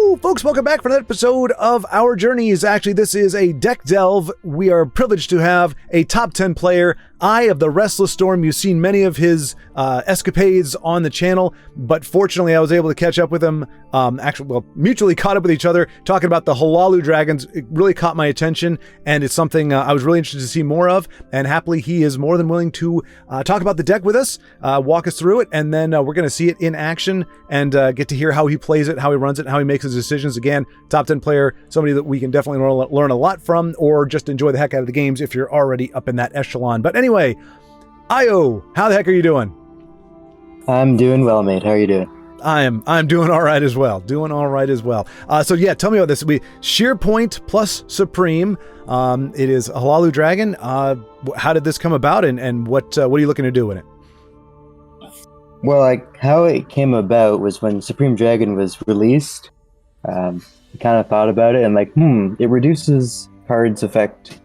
Hello, folks. Welcome back for another episode of Our Journeys. Actually, this is a deck delve. We are privileged to have a top 10 player, Eye of the Restless Storm. You've seen many of his escapades on the channel, but fortunately, I was able to catch up with him. Mutually caught up with each other, talking about the Hlaalu dragons. It really caught my attention, and it's something I was really interested to see more of. And happily, he is more than willing to talk about the deck with us, walk us through it, and then we're going to see it in action and get to hear how he plays it, how he runs it, and how he makes his decisions. Again, top 10 player, somebody that we can definitely learn a lot from, or just enjoy the heck out of the games if you're already up in that echelon. But anyway, Io, how the heck are you doing? I'm doing well, mate. How are you doing? I'm doing all right as well. So yeah, tell me about this. Sheer Point plus Supreme. It is a Hlaalu dragon. How did this come about, and what are you looking to do with it? Well, how it came about was when Supreme Dragon was released. I kind of thought about it and it reduces cards effect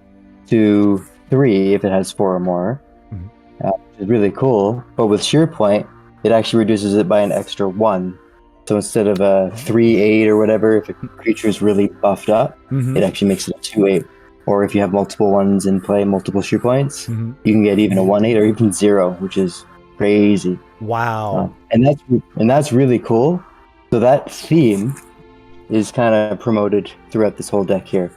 to 3 if it has 4 or more. Which is really cool. But with Sheer Point, it actually reduces it by an extra 1. So instead of a 3/8 or whatever, if a creature is really buffed up, it actually makes it a 2/8. Or if you have multiple ones in play, multiple Sheer Points, you can get even a 1/8 or even 0, which is crazy. Wow. And that's really cool. So that theme is kind of promoted throughout this whole deck here.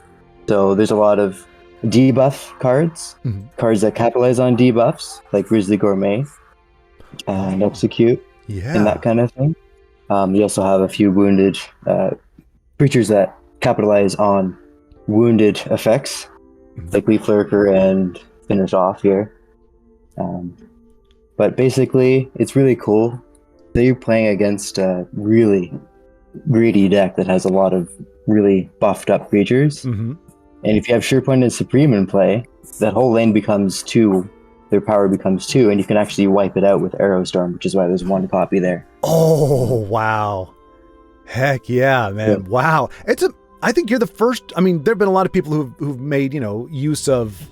So there's a lot of debuff cards, cards that capitalize on debuffs, like Grizzly Gourmet and Execute, and that kind of thing. You also have a few wounded creatures that capitalize on wounded effects, like Leaf Lurker and Finish Off here. But basically, it's really cool. So you're playing against a really greedy deck that has a lot of really buffed up creatures. And if you have Sheer Point and Supreme in play, that whole lane becomes 2. Their power becomes 2, and you can actually wipe it out with Aerostorm, which is why there's 1 copy there. Oh, wow. Heck yeah, man. Yeah. Wow. I think you're the first. I mean, there have been a lot of people who've made, use of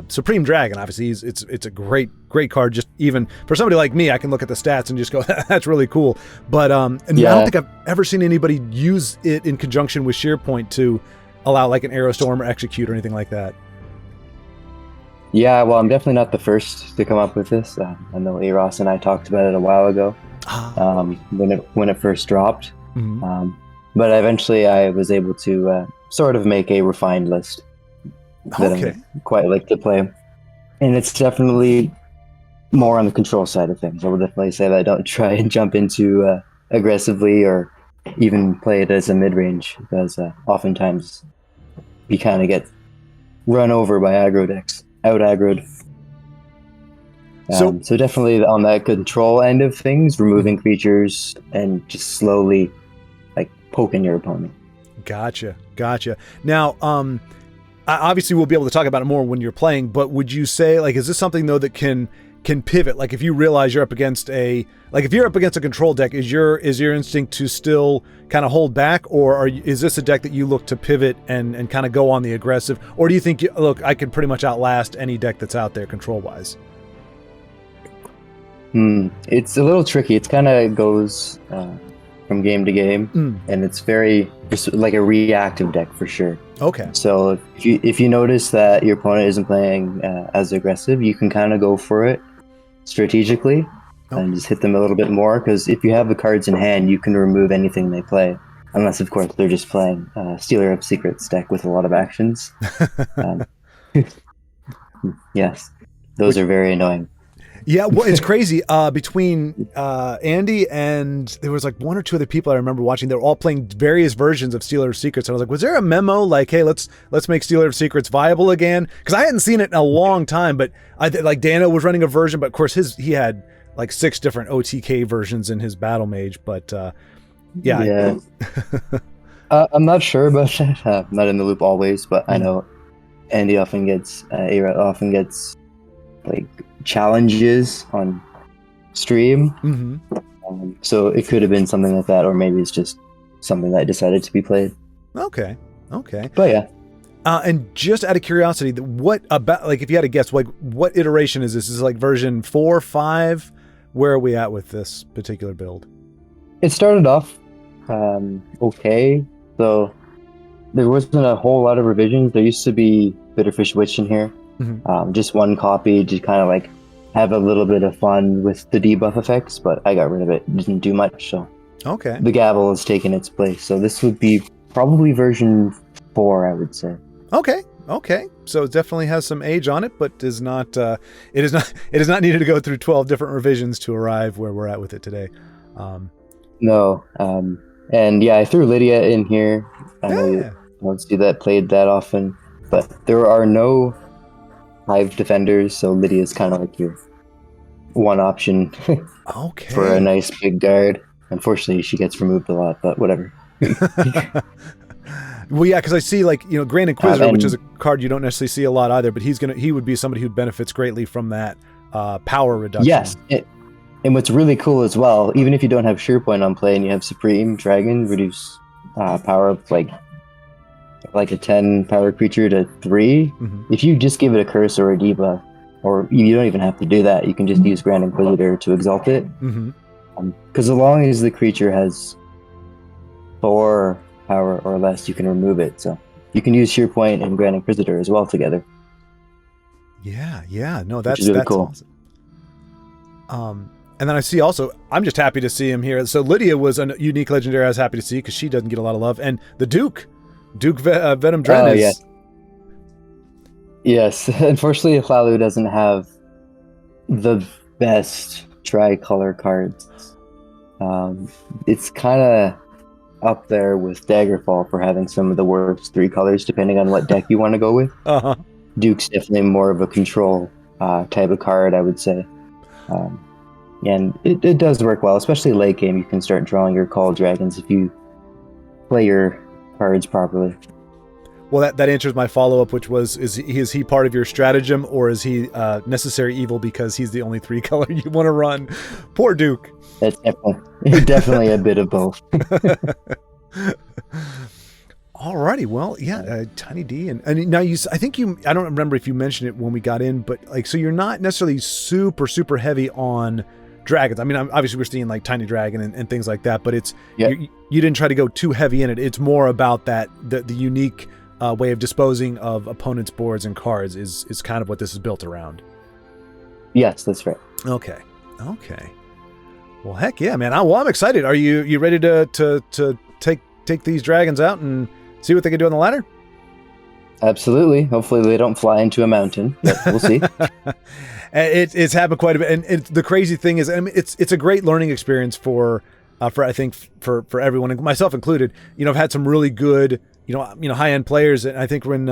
Supreme Dragon. Obviously, it's a great card. Just even for somebody like me, I can look at the stats and just go, that's really cool. But I don't think I've ever seen anybody use it in conjunction with Sheer Point to allow like an Aerostorm or Execute or anything like that. Yeah, well, I'm definitely not the first to come up with this. I know Eros and I talked about it a while ago, when it first dropped. But eventually I was able to sort of make a refined list that I quite like to play. And it's definitely more on the control side of things. I will definitely say that I don't try and jump into aggressively or even play it as a mid-range, because oftentimes you kind of get run over by aggro decks, out-aggroed. So definitely on that control end of things, removing creatures and just slowly poking your opponent. Gotcha. Now, obviously we'll be able to talk about it more when you're playing, but would you say, is this something though that can pivot? Like if you realize you're up against a control deck, is your instinct to still kind of hold back, or is this a deck that you look to pivot and kind of go on the aggressive, or do you think, look, I can pretty much outlast any deck that's out there control wise? It's a little tricky. It kind of goes from game to game, and it's very just like a reactive deck for sure. Okay. So if you notice that your opponent isn't playing as aggressive, you can kind of go for it strategically and just hit them a little bit more, because if you have the cards in hand, you can remove anything they play, unless of course they're just playing Stealer of Secrets deck with a lot of actions. Yes, those are very annoying. Yeah, well, it's crazy. Between Andy and there was 1 or 2 other people I remember watching. They were all playing various versions of Stealer of Secrets. And I was like, was there a memo like, hey, let's make Stealer of Secrets viable again? Because I hadn't seen it in a long time. But Dano was running a version, but of course he had 6 different OTK versions in his Battle Mage. But yeah. I'm not sure about that. I'm not in the loop always, but I know Andy often gets challenges on stream. So it could have been something like that, or maybe it's just something that decided to be played. Okay. But yeah. And just out of curiosity, what about, if you had to guess, what iteration is this? Is it version 4, 5? Where are we at with this particular build? It started off okay. So there wasn't a whole lot of revisions. There used to be Bitterfish Witch in here. Just one copy to kind of like have a little bit of fun with the debuff effects, but I got rid of it. It didn't do much, so Okay. the gavel has taken its place. So this would be probably version 4, I would say. Okay. So it definitely has some age on it, but is not. It is not needed to go through 12 different revisions to arrive where we're at with it today. No. And yeah, I threw Lydia in here. I know you don't see that played that often, but there are no Hive defenders, so Lydia's kind of like your one option for a nice big guard. Unfortunately, she gets removed a lot, but whatever. Well, yeah, because I see Grand Inquisitor, which is a card you don't necessarily see a lot either, but he would be somebody who benefits greatly from that power reduction. Yes, and what's really cool as well, even if you don't have Surepoint on play and you have Supreme Dragon, reduce power of like a 10 power creature to 3. If you just give it a curse or a debuff, or you don't even have to do that, you can just use Grand Inquisitor to exalt it. Because as long as the creature has 4 power or less, you can remove it. So you can use Surepoint and Grand Inquisitor as well together. Yeah. No, that's really cool. Awesome. And then I see also, I'm just happy to see him here. So Lydia was a unique legendary I was happy to see because she doesn't get a lot of love. And the Duke Venom Dren is... Yes. Unfortunately, Hlaalu doesn't have the best tricolor cards. It's kind of up there with Daggerfall for having some of the worst 3 colors, depending on what deck you want to go with. Duke's definitely more of a control type of card, I would say. And it does work well, especially late game. You can start drawing your call dragons if you play your cards properly. Well, that answers my follow-up, which was, is he part of your stratagem, or is he necessary evil because he's the only 3 color you want to run? Poor Duke. That's definitely a bit of both. Alrighty, well, yeah, Tiny D, and now I don't remember if you mentioned it when we got in, but so you're not necessarily super heavy on dragons. I mean, obviously we're seeing like Tiny Dragon and things like that, but it's you didn't try to go too heavy in it. It's more about that the unique way of disposing of opponents' boards and cards is kind of what this is built around. Yes, that's right. Okay. Well, heck yeah, man! I'm excited. Are you ready to take these dragons out and see what they can do on the ladder? Absolutely. Hopefully they don't fly into a mountain, but we'll see. It's happened quite a bit, and the crazy thing is, I mean, it's a great learning experience for I think for everyone, and myself included. I've had some really good high end players, and I think when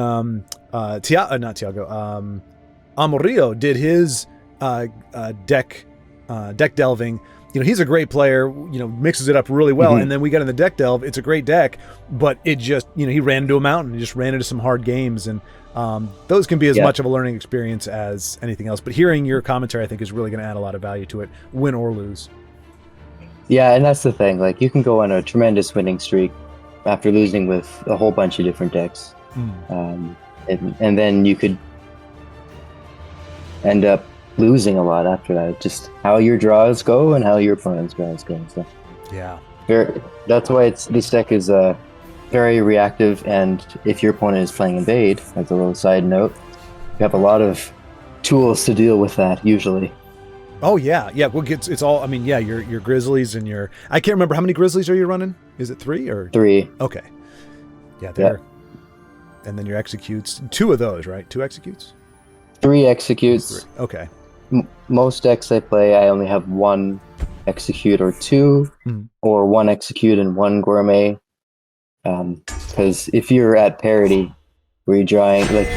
Amorillo did his deck delving. He's a great player, mixes it up really well. And then we got in the deck delve. It's a great deck, but it just, he ran into a mountain. He just ran into some hard games. And those can be as much of a learning experience as anything else. But hearing your commentary, I think, is really going to add a lot of value to it, win or lose. Yeah, and that's the thing. Like, you can go on a tremendous winning streak after losing with a whole bunch of different decks. And then you could end up losing a lot after that. Just how your draws go and how your opponent's draws go. So yeah, that's why this deck is very reactive. And if your opponent is playing invade, as a little side note, you have a lot of tools to deal with that usually. Oh yeah. Well, it's all. I mean, yeah, your Grizzlies and your. I can't remember how many Grizzlies are you running. Is it 3 or 3? Okay. Yeah, there. And then your executes. 2 of those, right? 2 executes. 3 executes. 3. Okay. Most decks I play, I only have 1 execute or 2, or 1 execute and 1 gourmet. Because if you're at parity, where you're drawing, like,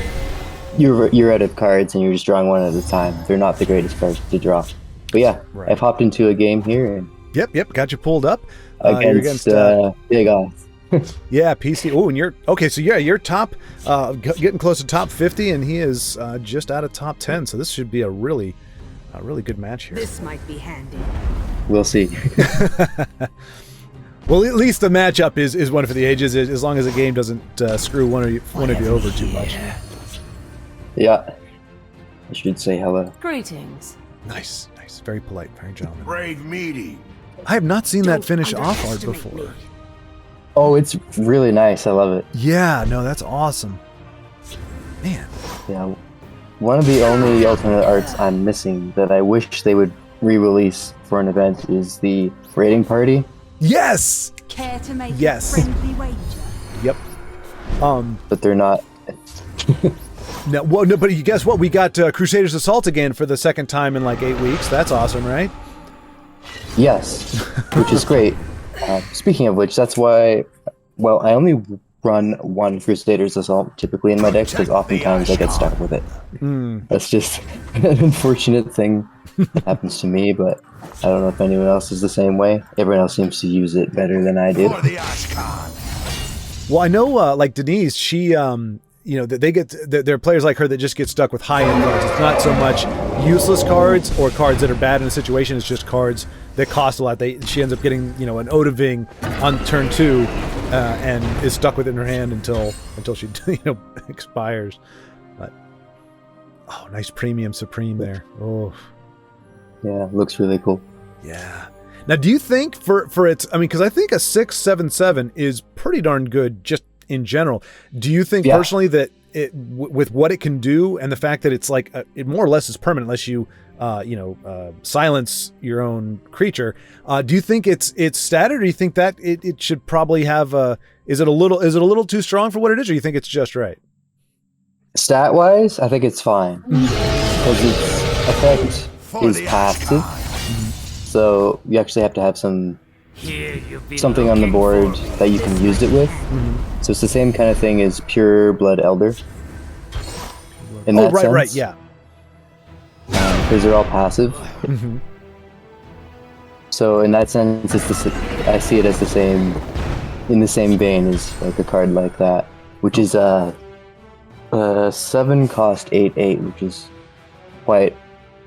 you're out of cards and you're just drawing 1 at a time, they're not the greatest cards to draw. But yeah, right. I've hopped into a game here. And Yep, got you pulled up. Against Big Off. Yeah, PC. Oh, and you're okay. So yeah, you're top, getting close to top 50, and he is just out of top 10. So this should be a really good match here. This might be handy. We'll see. Well, at least the matchup is one for the ages, as long as the game doesn't screw one of you over too much. Yeah, I should say hello. Greetings. Nice. Very polite, very gentlemanly. Brave meaty. I have not seen that finish off art before. Oh, it's really nice. I love it. Yeah, no, that's awesome. Man. Yeah. One of the only alternate arts I'm missing that I wish they would re-release for an event is the raiding party. Yes! Care to make Yes. a friendly wager? Yep. But they're not. No, well, no, but guess what? We got Crusaders Assault again for the second time in like 8 weeks. That's awesome, right? Yes, which is great. Speaking of which, that's why. Well, I only run one Crusaders Assault typically in my deck because oftentimes I get stuck with it. That's just an unfortunate thing that happens to me, but I don't know if anyone else is the same way. Everyone else seems to use it better than I do. Well, I know, like Denise, she, you know, they get there are players like her that just get stuck with high-end cards. It's not so much useless cards or cards that are bad in a situation. It's just cards that cost a lot. She ends up getting, you know, an Odaving on turn 2, and is stuck with it in her hand until she, you know, expires. But oh, nice premium Supreme there. Oh, Yeah, looks really cool. yeah. Now, do you think for its, I mean, because I think a 6/7/7 is pretty darn good just in general. Do you think personally that it, with what it can do and the fact that it's like, it more or less is permanent unless you, you know, silence your own creature, do you think it's stat, or do you think that it should probably have a, is it a little too strong for what it is, or you think it's just right? Stat-wise, I think it's fine because its effect is passive. So you actually have to have something on the board that you can use it with. So it's the same kind of thing as Pure Blood Elder. In that sense. Right, yeah. Because they're all passive. So in that sense, I see it as in the same vein as like a card like that, which is 7 cost 8/8, which is quite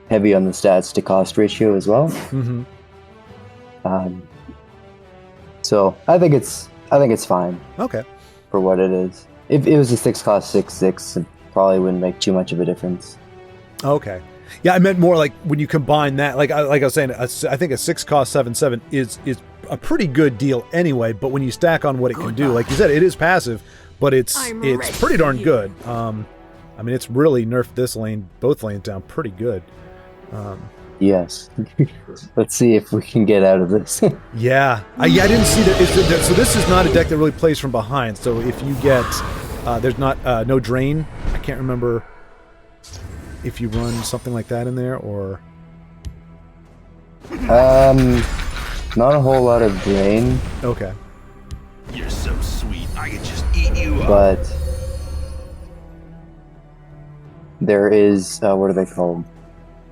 heavy on the stats to cost ratio as well. So I think it's fine. Okay. For what it is. If it was a 6 cost 6/6, it probably wouldn't make too much of a difference. Okay. Yeah, I meant more like when you combine that, like I was saying, I think a 6 cost 7/7 is a pretty good deal anyway. But when you stack on what it can do, like you said, it is passive, but it's pretty darn good. I mean, it's really nerfed this lane, both lanes down pretty good. Yes. Let's see if we can get out of this. Yeah, I didn't see that. So this is not a deck that really plays from behind. So if you get, there's not no drain. I can't remember if you run something like that in there or. Not a whole lot of drain. Okay. You're so sweet, I could just eat you up. But there is what are they called?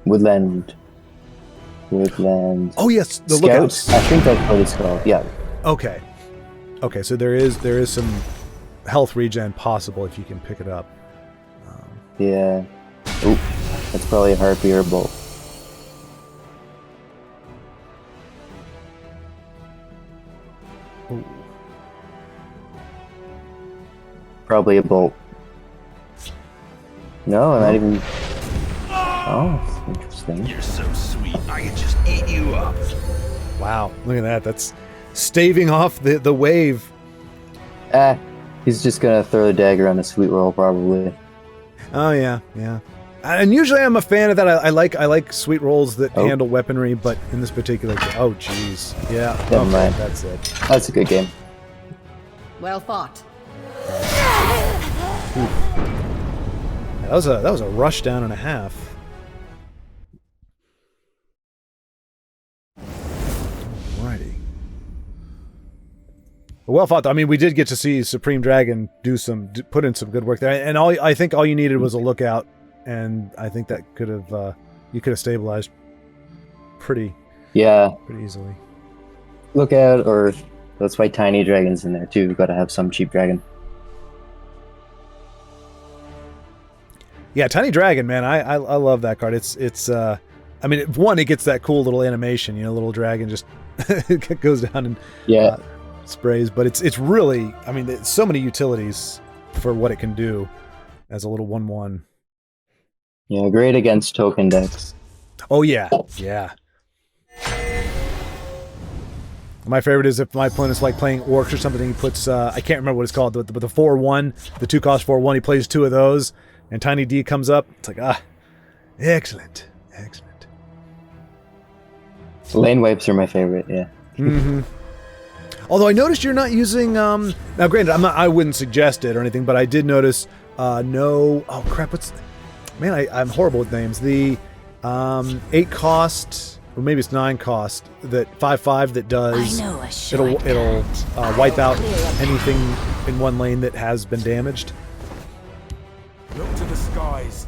Woodland. Oh yes, the Scouts. lookouts. I think that's what it's called. Yeah. Okay. Okay, so there is some health regen possible if you can pick it up. Yeah. Oop. That's probably a harpy or a bolt. Ooh. Probably a bolt. No, not even. Oh, that's interesting. You're so sweet, I could just eat you up. Wow, look at that. That's staving off the wave. He's just gonna throw the dagger on a sweet roll, probably. Oh yeah, yeah. And usually I'm a fan of that. I like sweet rolls that handle weaponry, but in this particular case, oh jeez, yeah. Never mind. That's it. That's a good game. Well fought. That was a rush down and a half. Alrighty. Well fought. I mean, we did get to see Supreme Dragon put in some good work there, and I think all you needed was a lookout, and I think that could have you could have stabilized pretty easily. Lookout, or let's fight tiny dragons in there too. We've got to have some cheap dragon. Yeah, Tiny Dragon, man, I love that card. It's I mean, one, it gets that cool little animation, you know, little dragon just goes down and sprays, but it's really, I mean, there's so many utilities for what it can do as a little 1/1. Yeah, great against token decks. Oh yeah, yeah. My favorite is if my opponent's like playing orcs or something, he puts, I can't remember what it's called, but the 4/1, the 2-cost 4/1, he plays 2 of those, and Tiny D comes up. It's like, excellent. Excellent. Lane wipes are my favorite, yeah. Mm-hmm. Although I noticed you're not using, now granted, I wouldn't suggest it or anything, but I did notice, oh crap, I'm horrible with names. The 8-cost, or maybe it's 9-cost, that 5/5 that does, it'll wipe out anything in one lane that has been damaged. Look to the skies.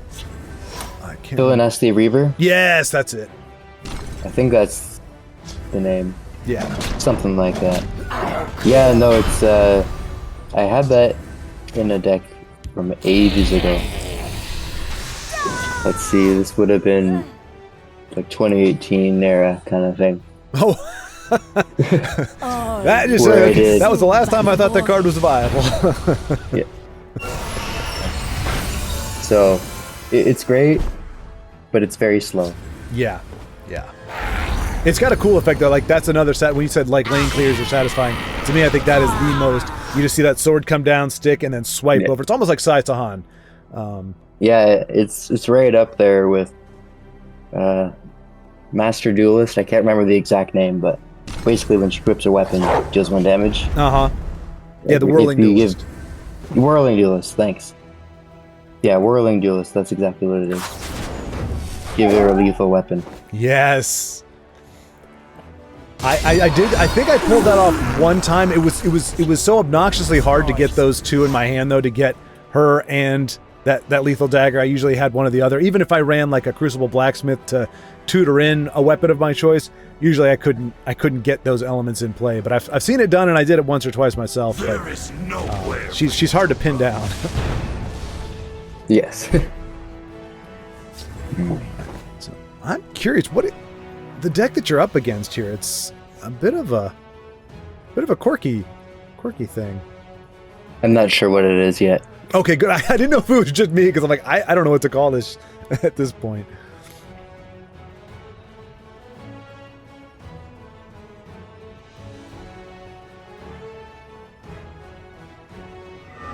I can't Kill an SD Reaver? Yes, that's it. I think that's the name. Yeah. Something like that. Yeah, no, it's, I had that in a deck from ages ago. Let's see, this would have been like 2018 era kind of thing. Oh. That just that was the last time I thought that card was viable. Yeah. So, it's great, but it's very slow. Yeah. Yeah. It's got a cool effect though. Like that's another set. When you said like lane clears are satisfying, to me I think that is the most. You just see that sword come down, stick, and then swipe over. It's almost like Sai Sahan. Yeah, it's right up there with Master Duelist. I can't remember the exact name, but basically when she grips her weapon, deals 1 damage. Yeah, the Whirling Duelist. Whirling Duelist, thanks. Yeah, Whirling Duelist, that's exactly what it is. Give her a lethal weapon. Yes. I think I pulled that off one time. It was so obnoxiously hard to get those 2 in my hand though, to get her and that lethal dagger. I usually had one or the other. Even if I ran like a Crucible Blacksmith to tutor in a weapon of my choice, usually I couldn't get those elements in play. But I've seen it done, and I did it once or twice myself. But she's hard to pin down. Yes. So I'm curious, the deck that you're up against here? It's a bit of a quirky thing. I'm not sure what it is yet. Okay, good. I didn't know if it was just me, because I'm like, I don't know what to call this at this point.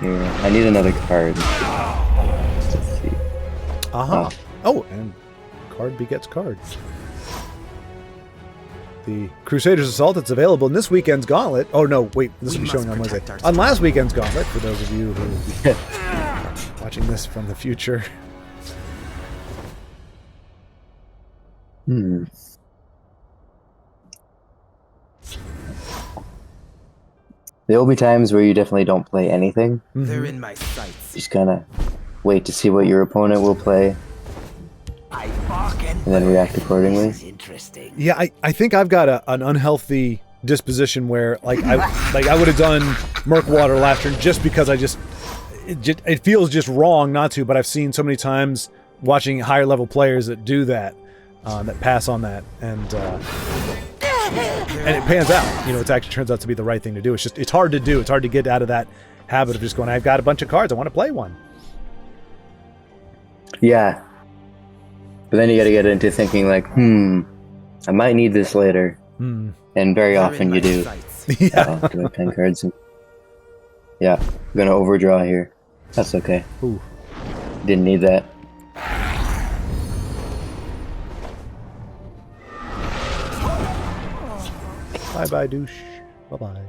Here, I need another card. Let's see. Oh, and card begets card. The Crusaders Assault, it's available in this weekend's Gauntlet. Oh no, wait, this will be showing on Wednesday. On last weekend's Gauntlet, for those of you who are watching this from the future. There'll be times where you definitely don't play anything. They're in my sights. Just kind of wait to see what your opponent will play, and then react accordingly. Yeah, I think I've got an unhealthy disposition where like I would have done Murkwater last turn just because it feels just wrong not to. But I've seen so many times watching higher level players that do that, that pass on that, and it pans out. You know, it actually turns out to be the right thing to do. It's hard to do. It's hard to get out of that habit of just going, I've got a bunch of cards, I want to play one. Yeah. But then you got to get into thinking like, I might need this later. And very often you do. Yeah. Do I 10 cards? Yeah, I'm gonna overdraw here. That's okay. Ooh. Didn't need that. Bye douche. Bye.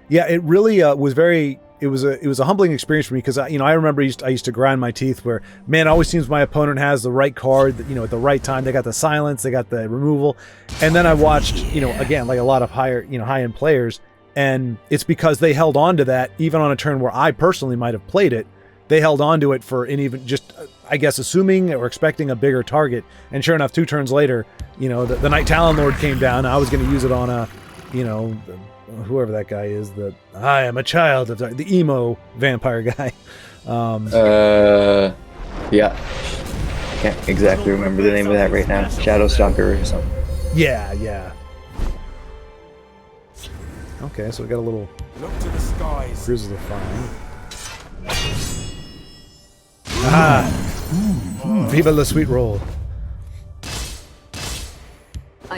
Yeah, it really was very. It was a humbling experience for me, because I remember I used to grind my teeth where, man, it always seems my opponent has the right card, at the right time. They got the silence, they got the removal, and then I watched, again, like a lot of high end players, and it's because they held on to that even on a turn where I personally might have played it. They held on to it for an even, just I guess assuming or expecting a bigger target, and sure enough, 2 turns later, the Night Talon Lord came down. I was going to use it on a, whoever that guy is, that I am a child of the emo vampire guy. Yeah. Can't exactly remember the name of that right now. Shadow Stalker or something. Yeah. Okay, so we got a little. Look to the skies. Grizzly fine. Viva la sweet roll.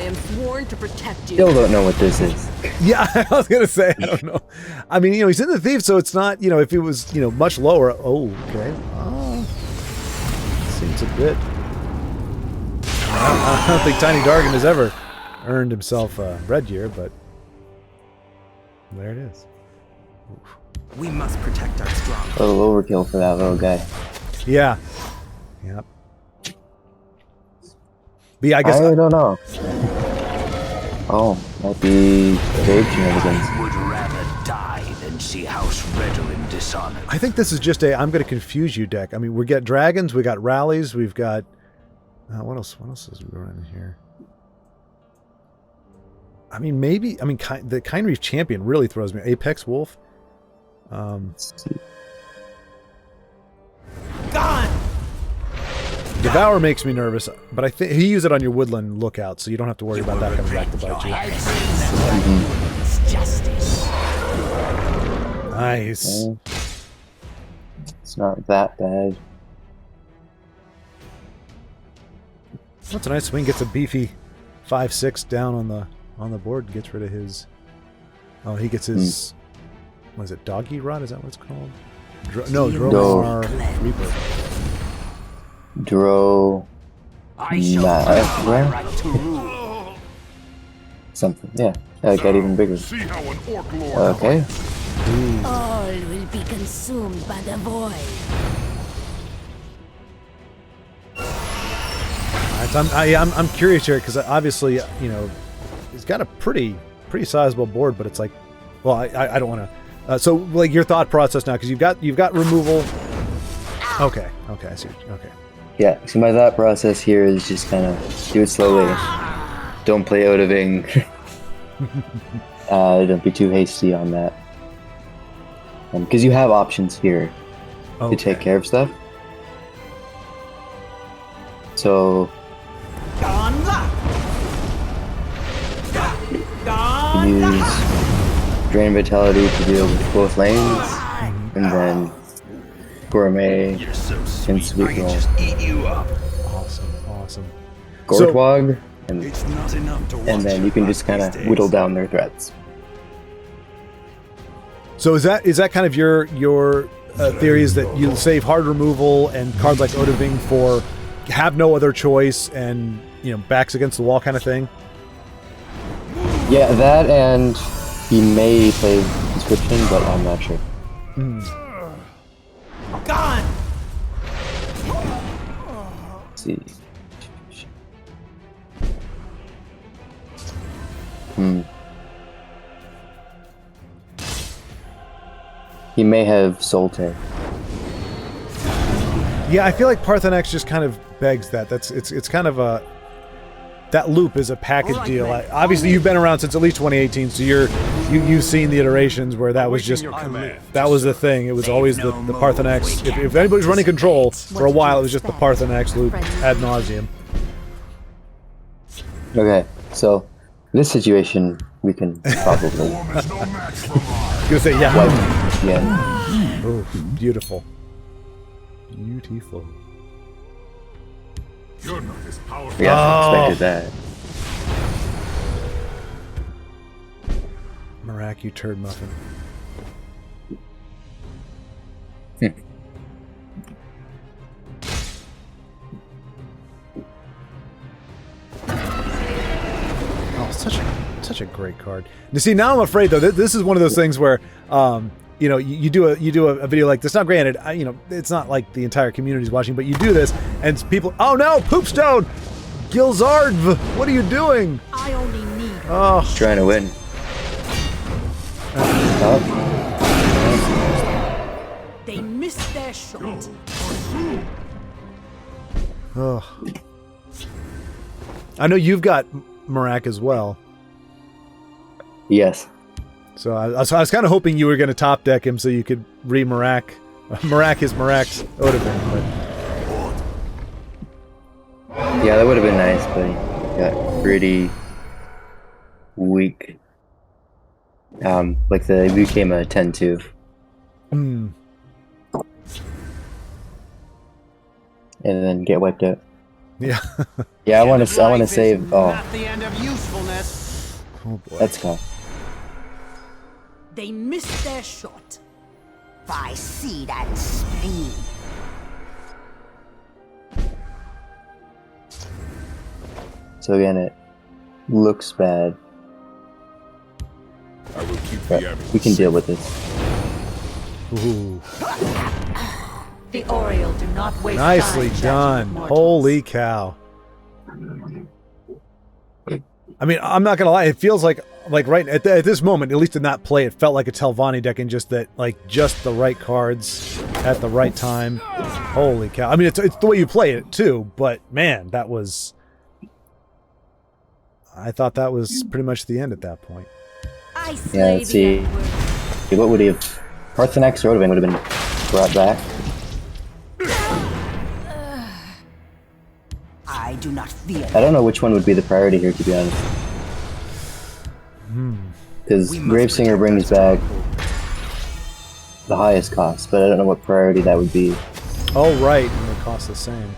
am sworn to protect you. Still don't know what this is. Yeah, I was gonna say I don't know. I mean, he's in the thief, so it's not. If it was much lower. Oh, okay. Seems a bit. I don't think Tiny Dargan has ever earned himself red gear, but there it is. We must protect our strong. A little overkill for that little guy. Yeah. Yep. But yeah, I guess I don't know. Oh, might be cave shenanigans. Would rather die than see House Redolin dishonored. I think this is just a I'm going to confuse you deck. I mean, we got dragons, we got rallies, we've got what else? What else is we running here? I mean, maybe. I mean, the Kind Reef Champion really throws me. Apex Wolf. Gone! Devour makes me nervous, but I think he used it on your Woodland Lookout, so you don't have to worry about that coming back to bite you. Justice. Nice. It's not that bad. That's a nice swing. Gets a beefy 5/6 down on the board. Gets rid of his. Oh, he gets his. What is it? Doggy Rod? Is that what it's called? Dromar Reaper. Dro. I shall fight my right to rule. Something. Yeah. That got even bigger. See how an orc lord Okay. All will be consumed by the void. I'm curious here because obviously he's got a pretty sizable board, but it's like, well, I don't want to. So like your thought process now, because you've got removal. Okay, I see. Okay. Yeah. So my thought process here is just kind of do it slowly. Don't play out of ing. Don't be too hasty on that. Because you have options here to take care of stuff. So use Drain Vitality to deal with both lanes, and then Gourmet You're so and sweet, I Sweet can Roll. just eat you up. Awesome. Gortwog, and It's not enough to watch then you you can back just kind of these days. whittle down their threats. So is that kind of your theory, is that you save hard removal and cards like Odaving for have no other choice and backs against the wall kind of thing? Yeah, that, and he may play Conscription, but I'm not sure. Gone! Let's see. He may have Soltaire. Yeah, I feel like Parthenax just kind of begs that. It's kind of a that loop is a package deal. Obviously, you've been around since at least 2018, so you've seen the iterations where that was just that was the thing. It was always the Parthenax. If anybody's running control for a while, it was just the Parthenax loop ad nauseum. Okay, so this situation we can probably I was gonna say yeah. wipe again. Oh, beautiful. You're not as powerful. We actually expected that. Marak, you turd muffin. Oh, such a great card. You see, now I'm afraid though. This is one of those things where, you do a video like this. Now, granted, it's not like the entire community's watching, but you do this, and people. Oh no, Poopstone, Gilzard, what are you doing? I only need Oh, Trying to win. They missed their shot. oh. I know you've got Marak as well. Yes. So I was kind of hoping you were going to top deck him so you could re-Marak. Marak is Marak's Odavin, but Yeah, that would have been nice, but he got pretty weak. It became a 10-2. And then get wiped out. Yeah. Yeah, I want to save. Oh, Not the end of usefulness. Oh boy. let's go. They missed their shot. By seed and speed. So again, it looks bad, I will keep but the ambulance. we can deal with this. Ooh. The Oriole do not waste Nicely time done. chatting with mortals. Holy cow. I mean, I'm not gonna lie. It feels like right at this moment, at least in that play, it felt like a Telvanni deck and just the right cards at the right time. Holy cow! I mean, it's the way you play it too. But man, that was. I thought that was pretty much the end at that point. I Yeah, slay let's the see. N-word. What would he have? Parthenax Rodovane would have been brought back. I do not fear. I don't know which one would be the priority here, to be honest. Because We must Gravesinger protect brings our back stronghold. the highest cost, but I don't know what priority that would be. Oh right, and they cost the same.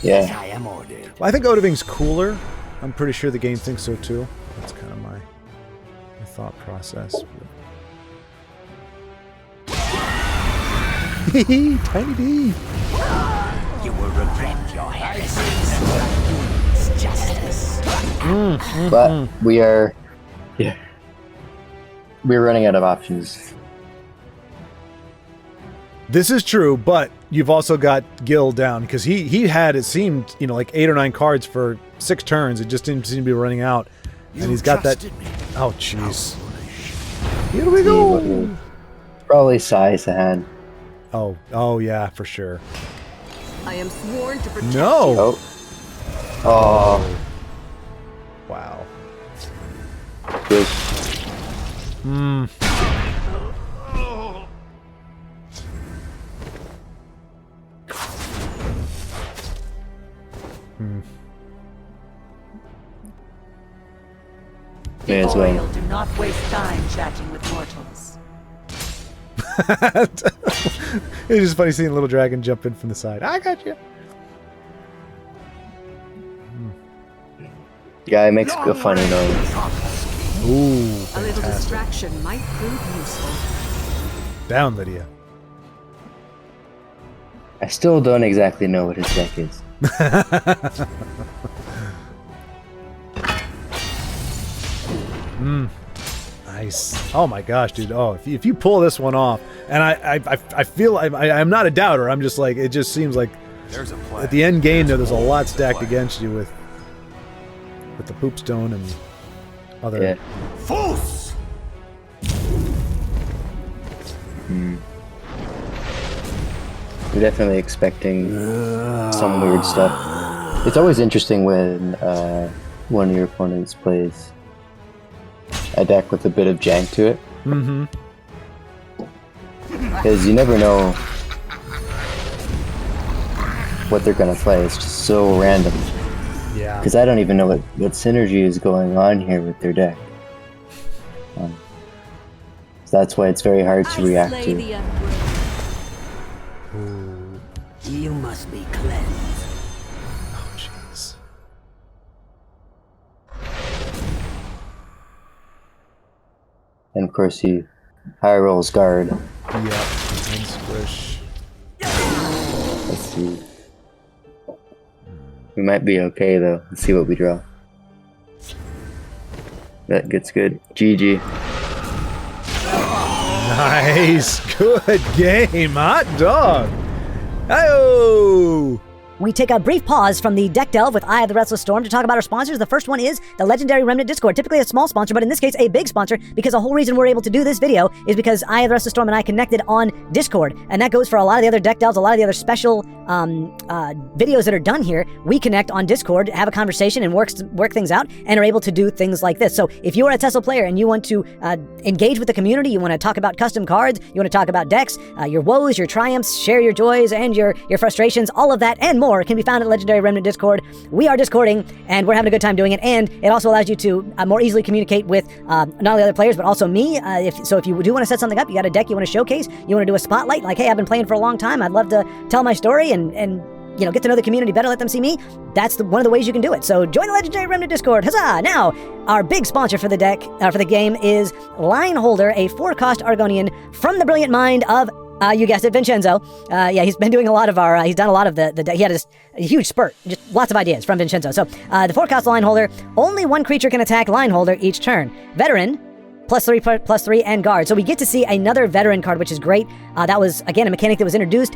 Yeah. I am ordered. Well, I think Odoving's cooler. I'm pretty sure the game thinks so too. That's kind of my thought process. Tiny D. You will regret your heresies. It's justice. But we are, we're running out of options. This is true, but you've also got Gil down because he had, it seemed, like 8 or 9 cards for 6 turns. It just didn't seem to be running out, and he's got that. Oh jeez. Here we go. Probably size ahead. Oh yeah, for sure. I am sworn to protect No. Oh. Oh. Wow. Good. Hmm. May The as well. Oriole do not waste time chatting with mortals. It's just funny seeing a little dragon jump in from the side. I got you. Yeah, it makes a funny noise. Ooh, A little fantastic. distraction might prove useful. Down, Lydia. I still don't exactly know what his deck is. Nice. Oh my gosh, dude. Oh, if you pull this one off, and I feel I'm not a doubter. I'm just like, it just seems like There's a plan. at the end game there's a lot stacked against you with the poop stone and other. Yeah. False! We're definitely expecting some weird stuff. It's always interesting when one of your opponents plays a deck with a bit of jank to it. Mm-hmm. Because you never know what they're gonna play. It's just so random. Yeah. Because I don't even know what synergy is going on here with their deck. So that's why it's very hard to I react slay to. the N-word. You must be cleansed. Oh jeez. And of course he high rolls guard. Yep. And squish. Let's see. We might be okay though. Let's see what we draw. That gets good. GG. Nice. Good game. Hot dog. Hey-oh. We take a brief pause from the Deck Delve with Eye of the Restless Storm to talk about our sponsors. The first one is the Legendary Remnant Discord. Typically a small sponsor, but in this case a big sponsor, because the whole reason we're able to do this video is because Eye of the Restless Storm and I connected on Discord. And that goes for a lot of the other Deck Delves, a lot of the other special videos that are done here. We connect on Discord, have a conversation, and work things out, and are able to do things like this. So if you are a Tesla player and you want to engage with the community, you want to talk about custom cards, you want to talk about decks, your woes, your triumphs, share your joys and your frustrations, all of that and more can be found at Legendary Remnant Discord. We are Discording, and we're having a good time doing it, and it also allows you to more easily communicate with not only other players, but also me. If you do want to set something up, you got a deck you want to showcase, you want to do a spotlight, like, hey, I've been playing for a long time, I'd love to tell my story and get to know the community better, let them see me, that's one of the ways you can do it. So join the Legendary Remnant Discord. Huzzah! Now, our big sponsor for the game is Lineholder, a 4-cost Argonian from the brilliant mind of, you guessed it, Vincenzo. He's been doing a lot of he's done a lot of he had a huge spurt, just lots of ideas from Vincenzo. So, the 4-cost Lineholder, only one creature can attack Lineholder each turn. Veteran, +3/+3, and guard. So we get to see another veteran card, which is great. That was, again, a mechanic that was introduced.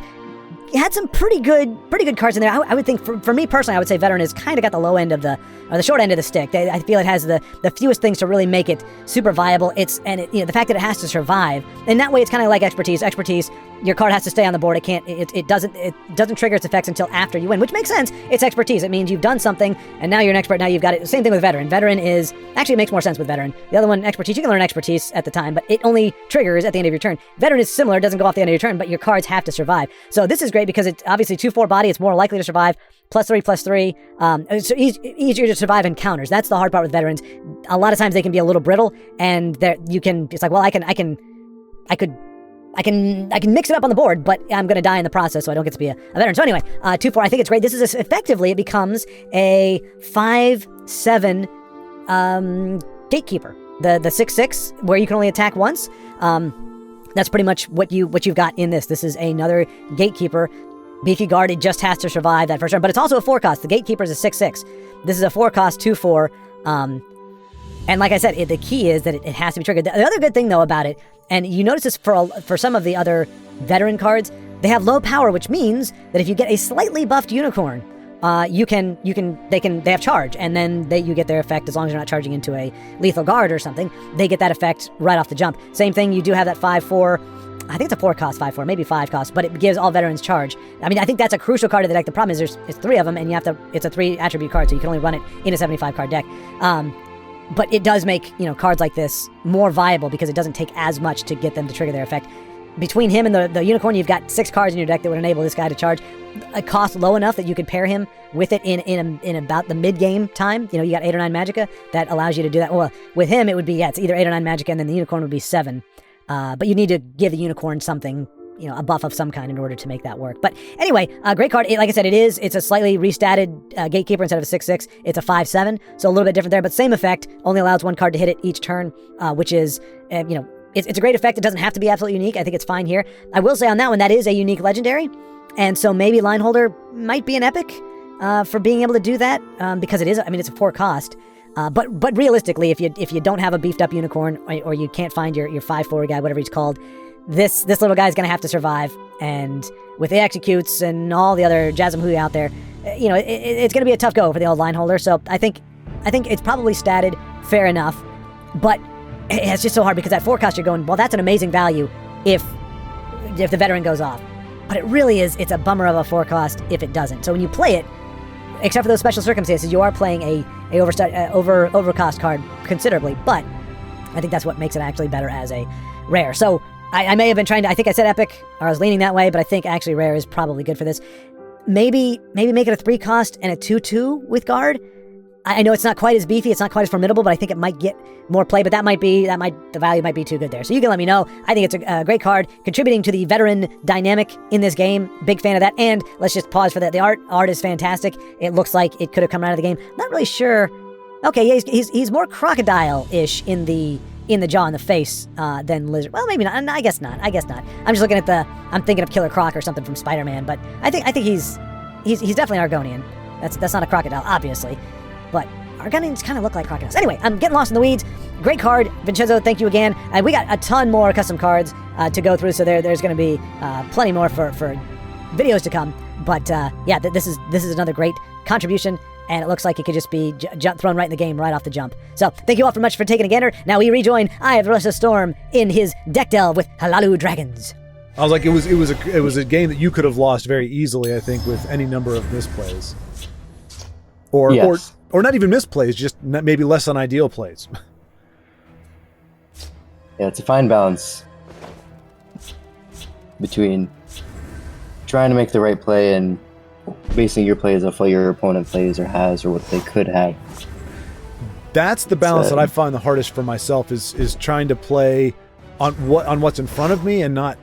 It had some pretty good cards in there. I would think, for me personally, I would say veteran has kind of got the low end of the short end of the stick. I feel it has the fewest things to really make it super viable. The fact that it has to survive, and that way it's kind of like expertise. Expertise, your card has to stay on the board. It doesn't trigger its effects until after you win, which makes sense. It's expertise. It means you've done something, and now you're an expert. Now you've got it. Same thing with veteran. Veteran is actually, it makes more sense with veteran. The other one, expertise, you can learn expertise at the time, but it only triggers at the end of your turn. Veteran is similar. It doesn't go off the end of your turn, but your cards have to survive. So this is great because it's obviously 2/4 body. It's more likely to survive. +3/+3. It's easier to survive encounters. That's the hard part with veterans. A lot of times they can be a little brittle, and it's like, well, I can mix it up on the board, but I'm going to die in the process, so I don't get to be a veteran. So anyway, 2/4, I think it's great. This is effectively, it becomes a 5/7 gatekeeper. The 6/6, where you can only attack once. That's pretty much what you've got in this. This is another gatekeeper. Beefy guard, it just has to survive that first turn, but it's also a 4-cost. The gatekeeper is a 6/6. This is a 4-cost 2/4. And like I said, the key is that it has to be triggered. The other good thing though about it, and you notice this for some of the other veteran cards, they have low power, which means that if you get a slightly buffed unicorn, they have charge, and then you get their effect as long as you're not charging into a lethal guard or something. They get that effect right off the jump. Same thing, you do have that 5/4. I think it's a 4-cost 5/4, maybe 5-cost, but it gives all veterans charge. I mean, I think that's a crucial card of the deck. The problem is it's 3 of them, and it's a 3 attribute card, so you can only run it in a 75 card deck. But it does make, cards like this more viable because it doesn't take as much to get them to trigger their effect. Between him and the unicorn, you've got 6 cards in your deck that would enable this guy to charge. A cost low enough that you could pair him with it in about the mid-game time. You got 8 or 9 Magicka that allows you to do that. Well, with him, it would be, it's either 8 or 9 Magicka, and then the unicorn would be 7. But you need to give the unicorn something, a buff of some kind in order to make that work. But anyway, great card. Like I said, it's a slightly restatted gatekeeper instead of a 6/6. It's a 5/7, so a little bit different there, but same effect. Only allows 1 card to hit it each turn, which is, it's a great effect. It doesn't have to be absolutely unique. I think it's fine here. I will say on that one, that is a unique legendary, and so maybe Lineholder might be an epic for being able to do that, because it is. I mean, it's a 4-cost. But realistically, if you don't have a beefed up unicorn, or you can't find your 5/4 guy, whatever he's called, this little guy's gonna have to survive. And with the executes and all the other Jasmine out there, it's gonna be a tough go for the old Lineholder. So I think it's probably statted fair enough, but it's just so hard because that 4-cost you're going, well, that's an amazing value if the veteran goes off. But it really is, it's a bummer of a 4-cost if it doesn't. So when you play it, except for those special circumstances, you are playing a overcost card considerably, but I think that's what makes it actually better as a rare. So I may have been I think I said epic, or I was leaning that way, but I think actually rare is probably good for this. Maybe make it a 3-cost and a 2/2 with guard. I know it's not quite as beefy, it's not quite as formidable, but I think it might get more play, but the value might be too good there. So you can let me know. I think it's a great card, contributing to the veteran dynamic in this game. Big fan of that. And let's just pause for that. The art is fantastic. It looks like it could have come out of the game. Not really sure. Okay, yeah, he's more crocodile-ish in the jaw and the face than lizard. Well, maybe not. I guess not. I'm just looking at I'm thinking of Killer Croc or something from Spider-Man, but I think he's definitely Argonian. That's not a crocodile, obviously. But Argonians kind of look like crocodiles. Anyway, I'm getting lost in the weeds. Great card. Vincenzo, thank you again. And we got a ton more custom cards to go through, so there's going to be plenty more for videos to come. But this is another great contribution, and it looks like it could just be thrown right in the game right off the jump. So thank you all very much for taking a gander. Now we rejoin Eye of the Restless Storm in his deck delve with Hlaalu dragons. I was like, it was a game that you could have lost very easily, I think, with any number of misplays. Or not even misplays, just maybe less than ideal plays. Yeah, it's a fine balance between trying to make the right play and basing your plays off what your opponent plays or has or what they could have. That's the balance that I find the hardest for myself is trying to play on what's in front of me and not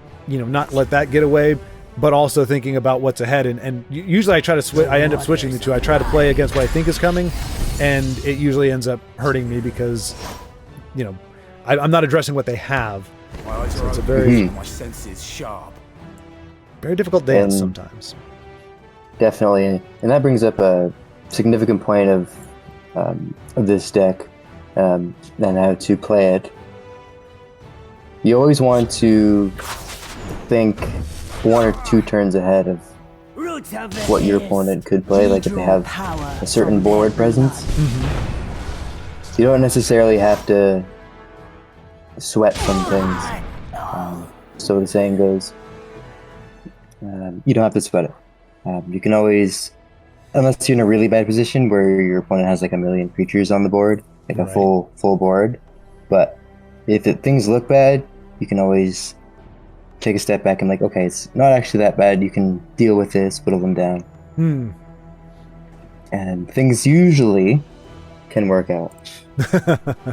let that get away. but also thinking about what's ahead. And usually I try to switch. I end up switching the two. I try to play against what I think is coming, and it usually ends up hurting me because, you know, I'm not addressing what they have. So it's a very, My senses sharp. very difficult dance sometimes. Definitely, and that brings up a significant point of this deck and how to play it. You always want to think 1 or 2 turns ahead of what your opponent could play, like if they have a certain board presence. You don't necessarily have to sweat some things. So the saying goes, you don't have to sweat it. You can always, unless you're in a really bad position where your opponent has like a million creatures on the board, like a full board. But if things look bad, you can always take a step back and like, okay, it's not actually that bad. You can deal with this, whittle them down. And things usually can work out.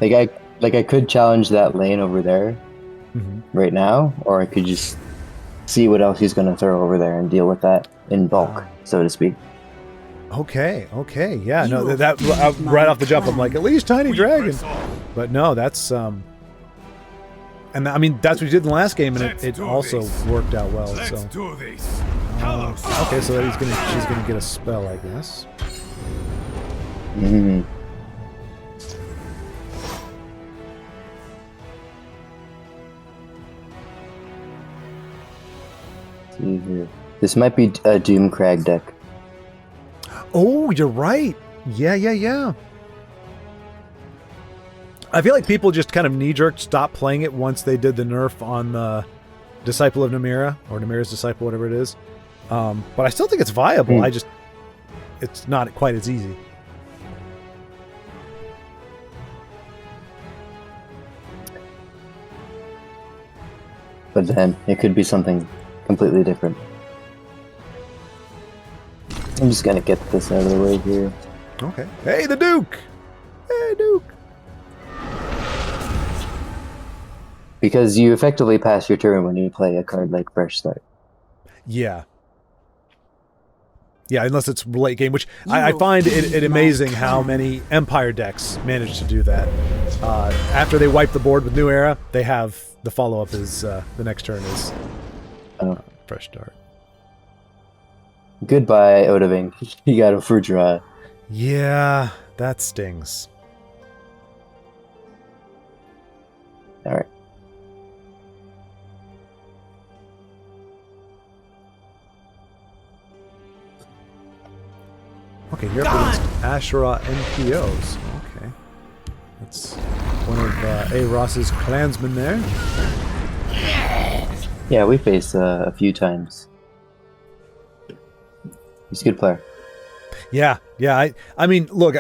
like I could challenge that lane over there right now, or I could just see what else he's going to throw over there and deal with that in bulk, so to speak. Okay, yeah, no, that right off the jump, I'm like, at least tiny dragon, but no, that's and I mean that's what you did in the last game, and it also worked out well. So okay, so she's gonna get a spell, I guess. This might be a Doomcrag deck. Oh, you're right. Yeah. I feel like people just kind of knee-jerk stopped playing it once they did the nerf on the Disciple of Namira, or Namira's Disciple, whatever it is. But I still think it's viable. It's not quite as easy. But then it could be something completely different. I'm just gonna get this out of the way here. Okay. Hey, the Duke! Hey, Duke! Because you effectively pass your turn when you play a card like Fresh Start. Yeah. Yeah, unless it's late game, which I find it amazing how many Empire decks manage to do that. After they wipe the board with New Era, they have the follow-up is the next turn is Fresh Start. Goodbye, Odaving. You got a fruit draw. Yeah, that stings. All right. Okay, you're up against Asherah NPOs. Okay. That's one of A. Ross's clansmen there. Yeah, we faced a few times. He's a good player. Yeah. I mean, look,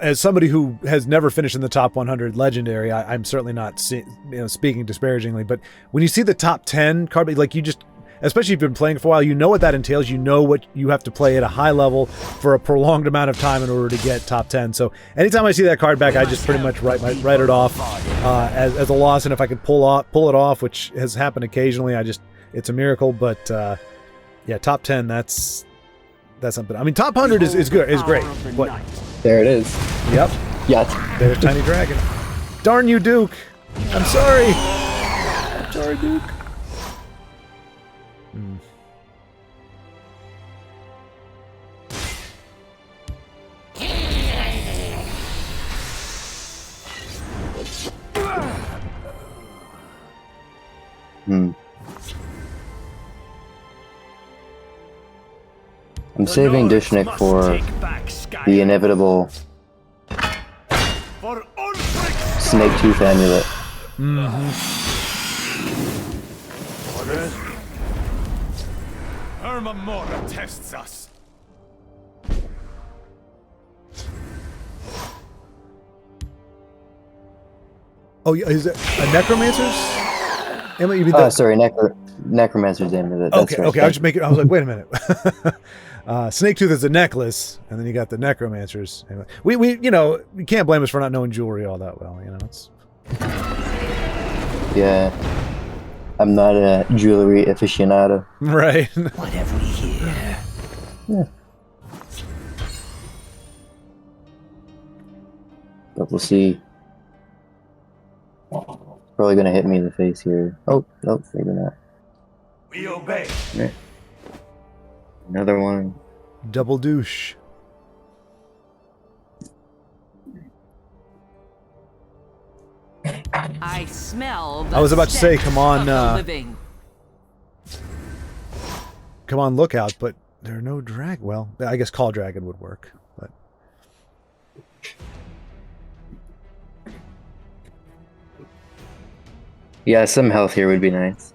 as somebody who has never finished in the top 100 legendary, I'm certainly not speaking disparagingly, but when you see the top 10 card, like you just, especially if you've been playing for a while, you know what that entails. You know what you have to play at a high level for a prolonged amount of time in order to get top 10. So anytime I see that card back, I just pretty much write it off as a loss. And if I can pull it off, which has happened occasionally, it's a miracle. But yeah, top 10, that's something. I mean, top 100 is good, is great. But there it is. Yep. Yeah. There's Tiny Dragon. Darn you, Duke. I'm sorry. I'm sorry, Duke. I'm saving Dushnik for the inevitable Snake Tooth Amulet. Hermamora tests us. Oh, yeah, is it a Necromancer's? Emma, you mean sorry, Necromancer's Amulet. That's okay, right. okay. I was like, wait a minute. Snake Tooth is a necklace, and then you got the Necromancers. Anyway, we you can't blame us for not knowing jewelry all that well. It's Yeah. I'm not a jewelry aficionado. Right. What have we here? Yeah. But we'll see. Probably gonna hit me in the face here. Oh, nope, maybe not. We obey. Right. Another one. Double douche. I smell the I was about to say, stench come on, of the living. Come on, lookout, but there are no drag. Well, I guess call dragon would work, but Yeah, some health here would be nice.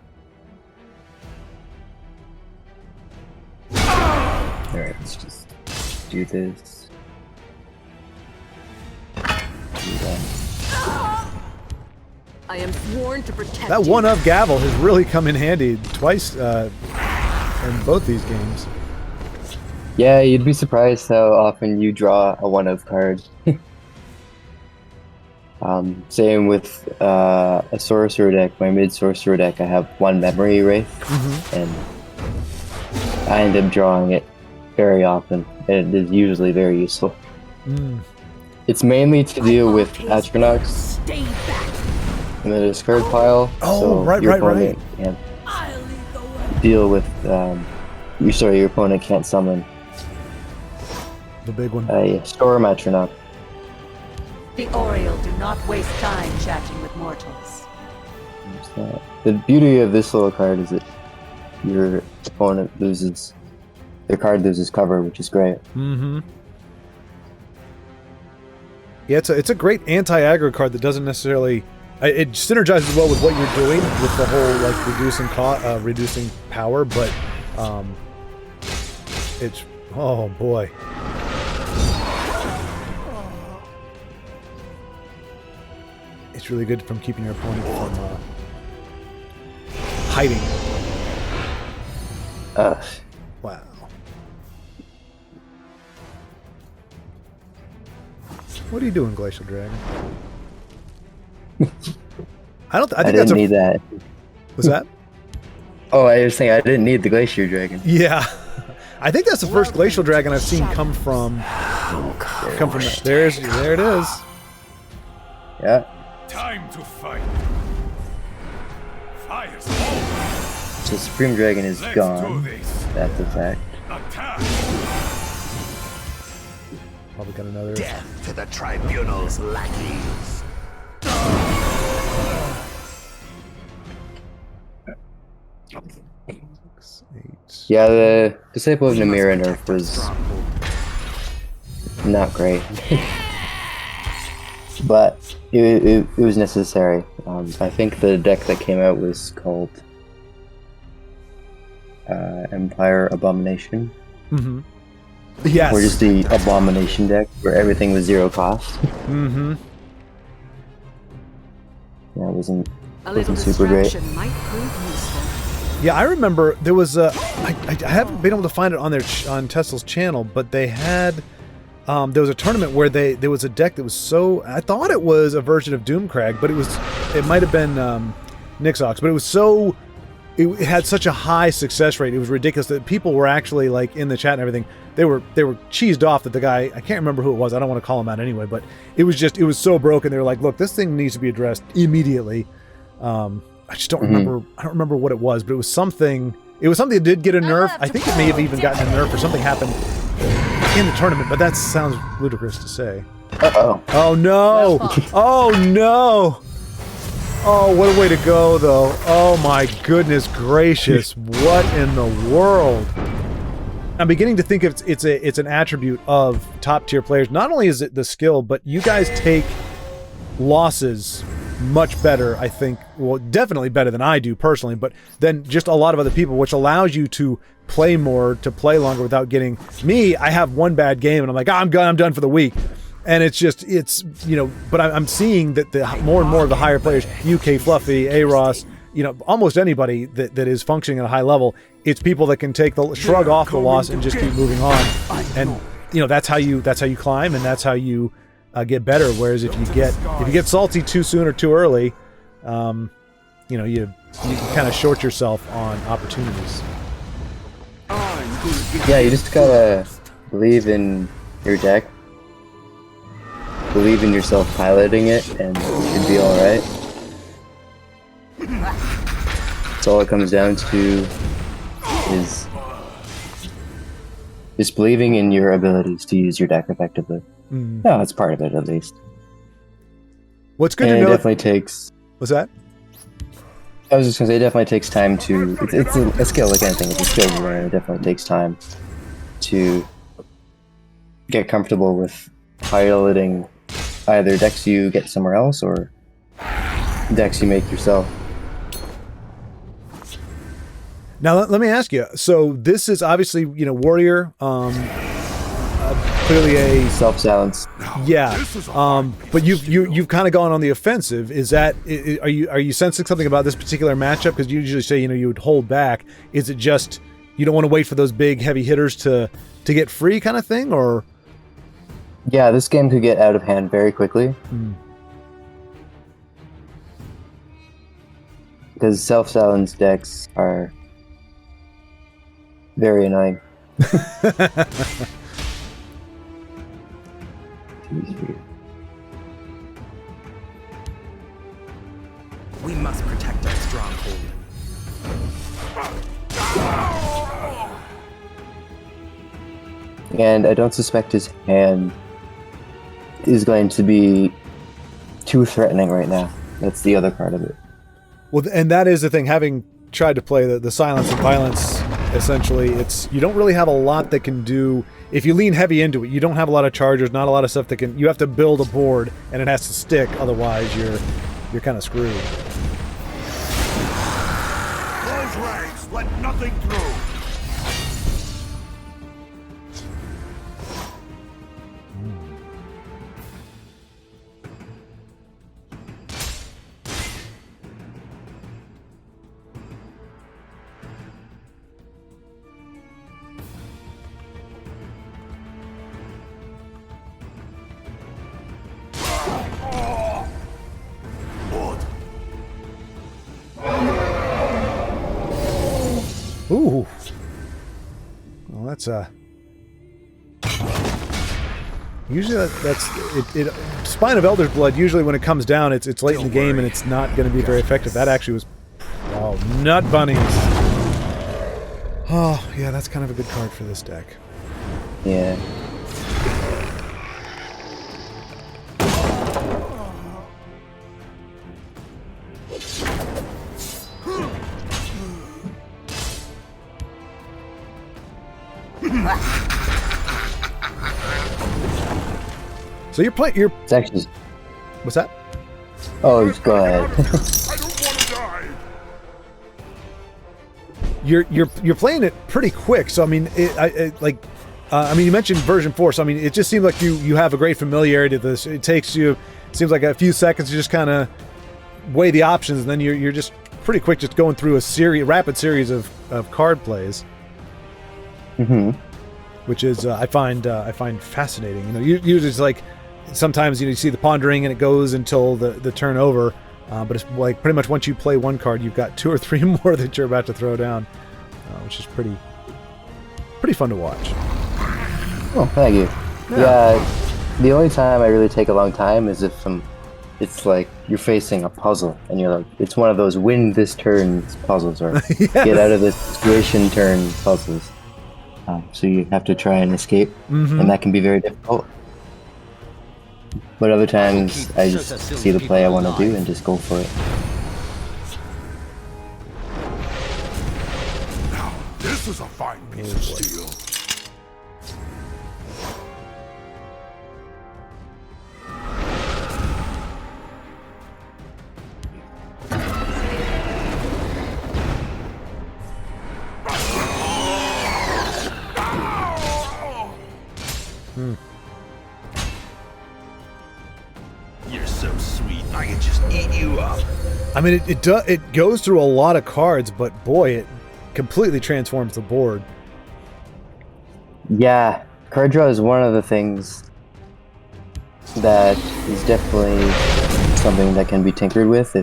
Alright, let's just do this. Do that. I am sworn to protect that you. one of gavel has really come in handy twice in both these games. Yeah, you'd be surprised how often you draw a one of card. Same with a sorcerer deck. My mid sorcerer deck, I have one memory wraith, and I end up drawing it very often, and it is usually very useful. It's mainly to deal with Atronachs Stay back. in the discard pile. Oh, so right. your opponent can't deal with. Your opponent can't summon The big one. a storm Atronach. The Oriole do not waste time chatting with mortals. The beauty of this little card is that your opponent loses. Their card loses cover, which is great. Yeah, it's a great anti-aggro card that doesn't necessarily. It synergizes well with what you're doing with the whole like reducing power, but it's oh boy. It's really good from keeping your opponent from hiding. Wow. What are you doing, Glacial Dragon? I think didn't need that. Was that? Oh, I was saying I didn't need the Glacier Dragon. Yeah. I think that's the first Glacial Dragon I've seen come from that. There it is. Yeah. Time to fight. Fire's over. So Supreme Dragon is Let's gone. do this. That's a fact. Attack. Probably got another. Death to the tribunal's lackeys. 6, 8. Yeah, the Disciple of Namira nerf was not great. But it was necessary. I think the deck that came out was called Empire Abomination. Yes. Or just the Abomination deck, where everything was 0 cost. Mm-hmm. Yeah, it wasn't A little super great. distraction might prove useful. Yeah, I remember there was a. I haven't been able to find it on on Tesla's channel, but they had. There was a tournament where there was a deck that was so. I thought it was a version of Doomcrag, but it might have been Nixox, but it was so. It had such a high success rate. It was ridiculous that people were actually like in the chat and everything. They were cheesed off that the guy. I can't remember who it was. I don't want to call him out anyway, but it was so broken. They were like, "Look, this thing needs to be addressed immediately." I just don't remember. I don't remember what it was, but it was something. It was something that did get a nerf. I think it may have even gotten a nerf or something happened in the tournament. But that sounds ludicrous to say. Uh-oh. Oh no! Oh no! Oh, what a way to go, though. Oh my goodness gracious! What in the world? I'm beginning to think it's an attribute of top tier players. Not only is it the skill, but you guys take losses much better, I think. Well, definitely better than I do personally, but then just a lot of other people, which allows you to play more, to play longer without getting me. I have one bad game and I'm like, I'm done for the week. And it's but I'm seeing that the more and more of the higher players, UK Fluffy, A-Ross, almost anybody that is functioning at a high level, it's people that can take the shrug off the loss and just keep moving on. And that's how you climb, and that's how you get better. Whereas if you get salty too soon or too early, you You can kind of short yourself on opportunities. Yeah, you just gotta believe in your deck. Believe in yourself piloting it, and you should be alright. That's all it comes down to is just believing in your abilities to use your deck effectively. No, that's part of it at least. What's good And to it know... definitely takes... What's that? I was just gonna say, it definitely takes time to... It's a skill like anything. It's a skill to learn. It definitely takes time to get comfortable with piloting either decks you get somewhere else or decks you make yourself. Now, let me ask you. So this is obviously, warrior, clearly a... Self-silence. Yeah, but you've kind of gone on the offensive. Is that... Are you sensing something about this particular matchup? Because you usually say, you would hold back. Is it just you don't want to wait for those big, heavy hitters to get free kind of thing, or... Yeah, this game could get out of hand very quickly. Because self-silence decks are very annoying. We must protect our stronghold. And I don't suspect his hand is going to be too threatening right now. That's the other part of it. Well, and that is the thing. Having tried to play the silence and violence, essentially, you don't really have a lot that can do. If you lean heavy into it, you don't have a lot of chargers, not a lot of stuff that can. You have to build a board, and it has to stick. Otherwise, you're kind of screwed. Close ranks. Let nothing through. Ooh. Well, that's usually that's it. Spine of Elder's Blood. Usually, when it comes down, it's late in the game and it's not going to be very effective. That actually was, nut bunnies. Oh yeah, that's kind of a good card for this deck. Yeah. So you're playing. It's actually... What's that? Oh, just go ahead. I don't want to die. You're playing it pretty quick. So I mean, you mentioned version 4. So I mean, it just seems like you have a great familiarity to this. It takes you, seems like a few seconds to just kind of weigh the options, and then you're just pretty quick, just going through a rapid series of card plays. Mm-hmm. Which is I find fascinating. Usually it's like sometimes you see the pondering and it goes until the turn over, but it's like pretty much once you play one card, you've got 2 or 3 more that you're about to throw down, which is pretty fun to watch. Oh, thank you. Yeah, the only time I really take a long time is if it's like you're facing a puzzle and you're like, it's one of those win this turn puzzles or Yes. get out of this situation turn puzzles. So you have to try and escape, and that can be very difficult. But other times, I just see the play I want to do and just go for it. Now, this is a fine piece of steel. You're so sweet. I could just eat you up. I mean, it goes through a lot of cards, but boy, it completely transforms the board. Yeah, card draw is one of the things that is definitely something that can be tinkered with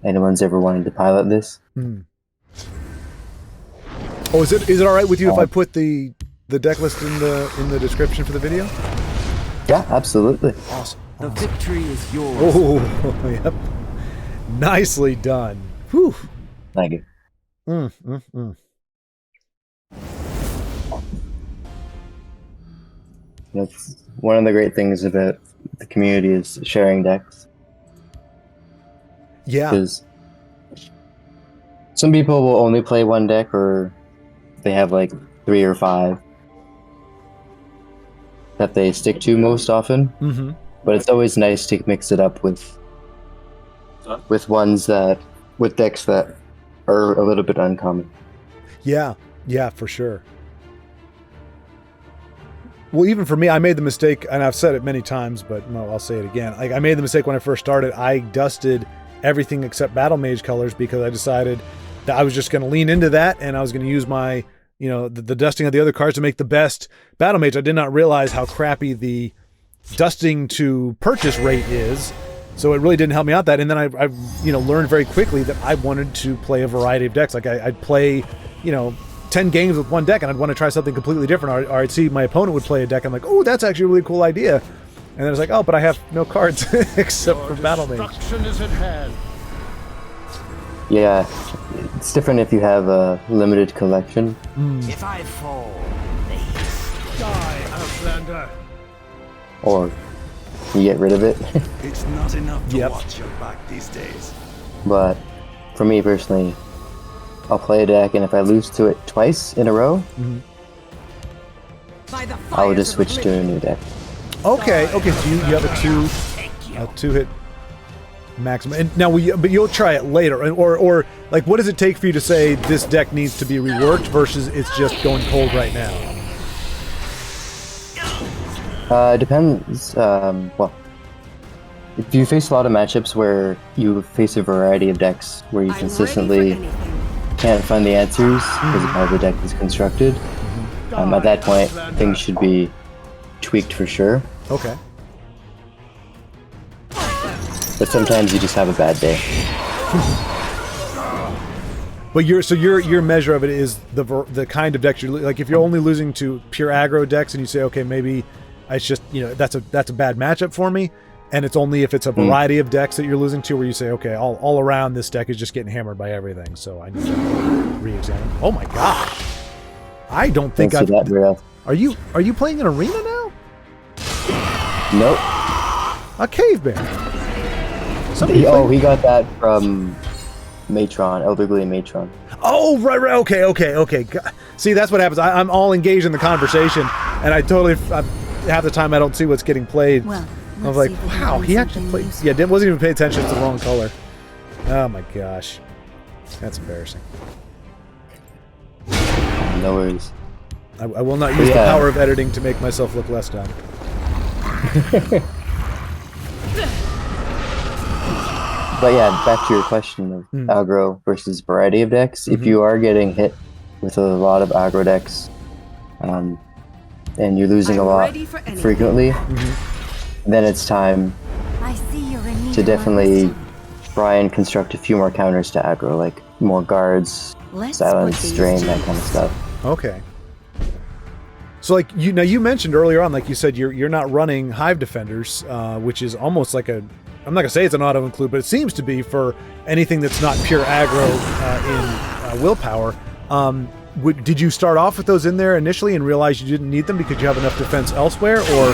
anyone's ever wanted to pilot this. Oh, is it all right with you if I put the deck list in the description for the video? Yeah, absolutely. Awesome. The victory is yours. Oh, yep. Nicely done. Whew. Thank you. That's one of the great things about the community is sharing decks. Yeah. Because some people will only play one deck, or they have like 3 or 5 that they stick to most often. Mm-hmm. But it's always nice to mix it up with decks that are a little bit uncommon. Yeah, for sure. Well, even for me, I made the mistake, and I've said it many times, but no, I'll say it again. Like, I made the mistake when I first started. I dusted everything except Battle Mage colors because I decided that I was just going to lean into that, and I was going to use my, the dusting of the other cards to make the best Battle Mage. I did not realize how crappy the dusting to purchase rate is, so it really didn't help me out that. And then I learned very quickly that I wanted to play a variety of decks. Like I'd play, 10 games with one deck, and I'd want to try something completely different. Or I'd see my opponent would play a deck. I'm like, oh, that's actually a really cool idea. And then it's like, oh, but I have no cards except for Battle Mage. Destruction is at hand. Yeah, it's different if you have a limited collection. If I fall, they Die, Outlander. Or you get rid of it. It's not enough to Yep. watch your back these days. But for me personally, I'll play a deck, and if I lose to it twice in a row, I will just switch to a new deck. Okay, so you have a two hit maximum. And now but you'll try it later, or like, what does it take for you to say this deck needs to be reworked versus it's just going cold right now? Depends. Well, if you face a lot of matchups where you face a variety of decks where you consistently can't find the answers because of how the deck is constructed, at that point things should be tweaked for sure. Okay. But sometimes you just have a bad day. But your measure of it is the kind of decks you're like. If you're only losing to pure aggro decks, and you say, okay, maybe it's just that's a bad matchup for me, and it's only if it's a variety of decks that you're losing to, where you say, okay, all around this deck is just getting hammered by everything, so I need to re-examine. Oh my gosh, I don't think I've. That very often. Are you playing an arena now? Nope. A cave bear. He got that from Matron, Elderly Matron. Oh, right. Okay. See, that's what happens. I'm all engaged in the conversation, and half the time I don't see what's getting played. Well, I was like, wow, he actually played. Yeah, wasn't even paying attention. It's the wrong color. Oh my gosh, that's embarrassing. No worries. I will not use the power of editing to make myself look less dumb. But yeah, back to your question of aggro versus variety of decks. If you are getting hit with a lot of aggro decks, and you're losing a lot frequently, then it's time to definitely try and construct a few more counters to aggro, like more guards, silence, drain, that kind of stuff. Okay. So like you mentioned earlier on, like you said, you're not running Hive Defenders, which is almost like I'm not gonna say it's an auto include, but it seems to be for anything that's not pure aggro in willpower. Did you start off with those in there initially and realize you didn't need them because you have enough defense elsewhere, or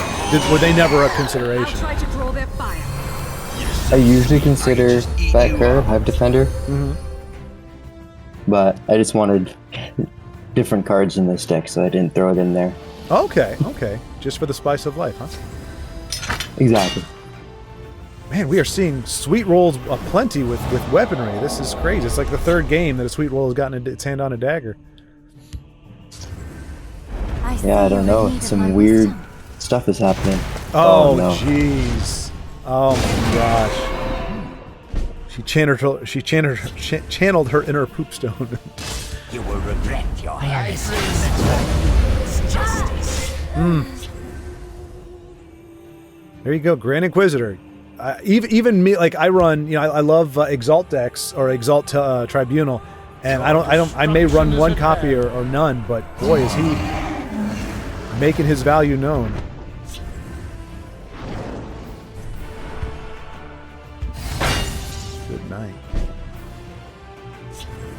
were they never a consideration? I usually consider that card Hive Defender, but I just wanted different cards in this deck, so I didn't throw it in there. Okay. Just for the spice of life, huh? Exactly. Man, we are seeing sweet rolls aplenty with weaponry. This is crazy. It's like the third game that a sweet roll has gotten its hand on a dagger. Yeah, I don't know. Some weird stuff is happening. Oh, no. Jeez. Oh my gosh. She channeled her inner poop stone. You will regret your actions. There you go, Grand Inquisitor. even me, like I run, you know, I love Exalt decks or Exalt Tribunal, and I may run one copy or none, but boy, is he making his value known. Good night.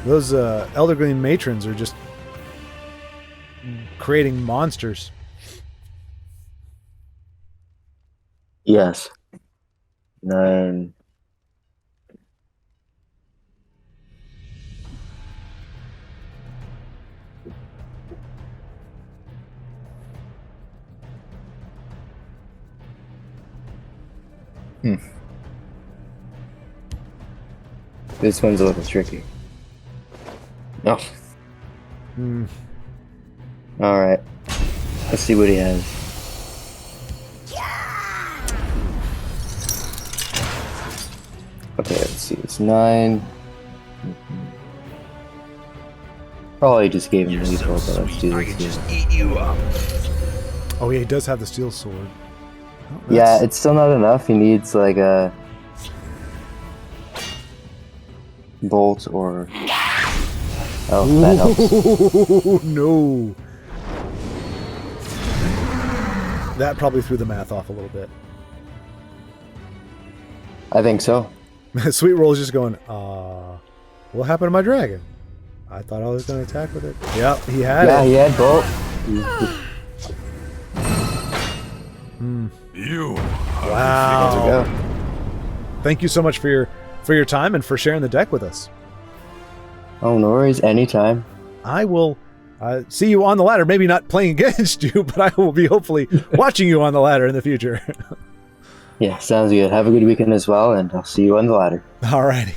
Those Elder Green Matrons are just creating monsters. Yes. 9. This one's a little tricky. Oh. Alright. Let's see what he has. Okay, let's see. It's 9. Probably just gave him You're lethal, so but let's do sweet, I this. could just eat you up. Oh yeah, he does have the steel sword. Oh, Yeah, it's still not enough. He needs like a bolt or. Oh, that helps. Oh no! That probably threw the math off a little bit. I think so. Sweet Roll is just going, what happened to my dragon? I thought I was going to attack with it. Yep, he had Yeah, it. he had bolt. You. Wow. There we go. Thank you so much for your time and for sharing the deck with us. Oh, no worries. Anytime. I will see you on the ladder. Maybe not playing against you, but I will be hopefully watching you on the ladder in the future. Yeah, sounds good. Have a good weekend as well, and I'll see you on the ladder. All righty.